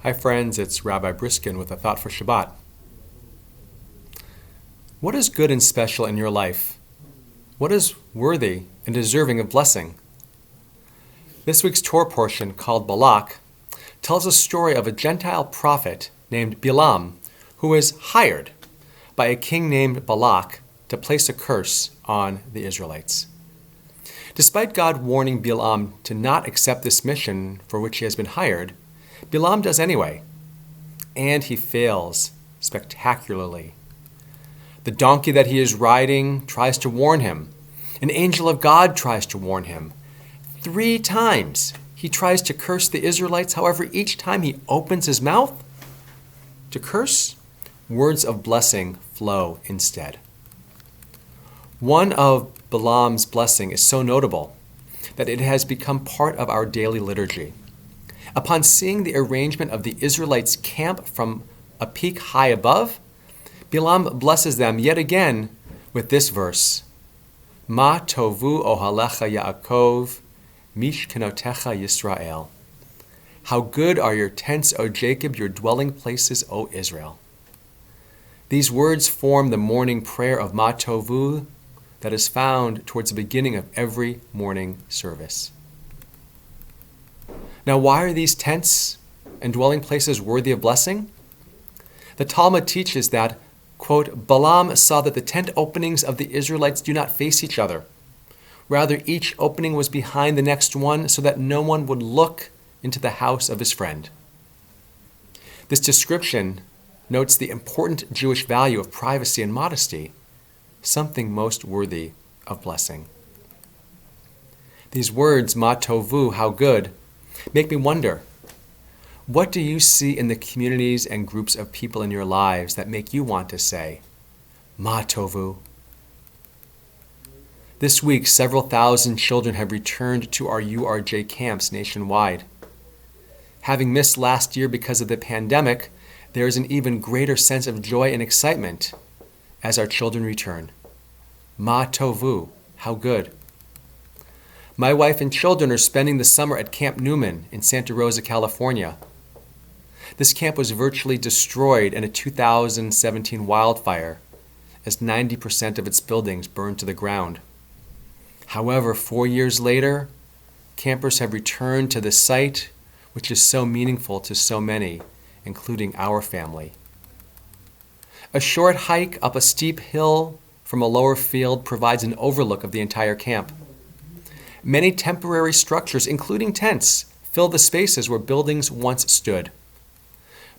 Hi friends, it's Rabbi Briskin with a thought for Shabbat. What is good and special in your life? What is worthy and deserving of blessing? This week's Torah portion, called Balak, tells a story of a Gentile prophet named Bilaam who was hired by a king named Balak to place a curse on the Israelites. Despite God warning Bilaam to not accept this mission for which he has been hired, Bilaam does anyway, and he fails spectacularly. The donkey that he is riding tries to warn him. An angel of God tries to warn him. 3 times he tries to curse the Israelites. However, each time he opens his mouth to curse, words of blessing flow instead. One of Balaam's blessing is so notable that it has become part of our daily liturgy. Upon seeing the arrangement of the Israelites' camp from a peak high above, Bilaam blesses them yet again with this verse, Ma tovu ohalecha Yaakov, mishkenotecha Yisrael. How good are your tents, O Jacob, your dwelling places, O Israel. These words form the morning prayer of Ma tovu that is found towards the beginning of every morning service. Now, why are these tents and dwelling places worthy of blessing? The Talmud teaches that, quote, Bilaam saw that the tent openings of the Israelites do not face each other. Rather, each opening was behind the next one so that no one would look into the house of his friend. This description notes the important Jewish value of privacy and modesty, something most worthy of blessing. These words, Ma tovu, how good, make me wonder, what do you see in the communities and groups of people in your lives that make you want to say, Ma tovu? This week, several thousand children have returned to our URJ camps nationwide. Having missed last year because of the pandemic, there is an even greater sense of joy and excitement as our children return. Ma tovu, how good. My wife and children are spending the summer at Camp Newman in Santa Rosa, California. This camp was virtually destroyed in a 2017 wildfire, as 90% of its buildings burned to the ground. However, 4 years later, campers have returned to the site, which is so meaningful to so many, including our family. A short hike up a steep hill from a lower field provides an overlook of the entire camp. Many temporary structures, including tents, fill the spaces where buildings once stood.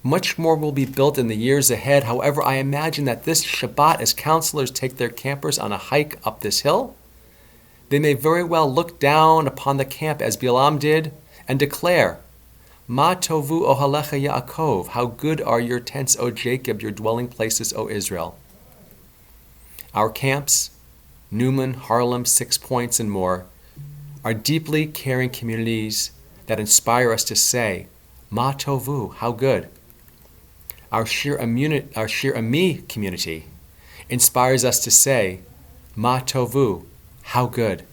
Much more will be built in the years ahead. However, I imagine that this Shabbat, as counselors take their campers on a hike up this hill, they may very well look down upon the camp as Bilaam did and declare, Ma tovu ohalecha Yaakov, how good are your tents, O Jacob, your dwelling places, O Israel. Our camps, Newman, Harlem, 6 Points, and more, are deeply caring communities that inspire us to say, Ma tovu, how good. Our Shir Ami community inspires us to say, Ma tovu, how good.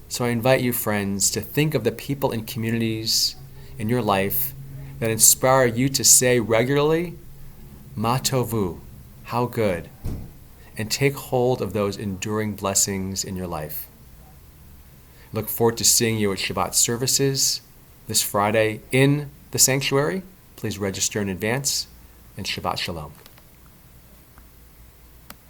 So I invite you, friends, to think of the people and communities in your life that inspire you to say regularly, Ma tovu, how good, and take hold of those enduring blessings in your life. Look forward to seeing you at Shabbat services this Friday in the sanctuary. Please register in advance, and Shabbat Shalom.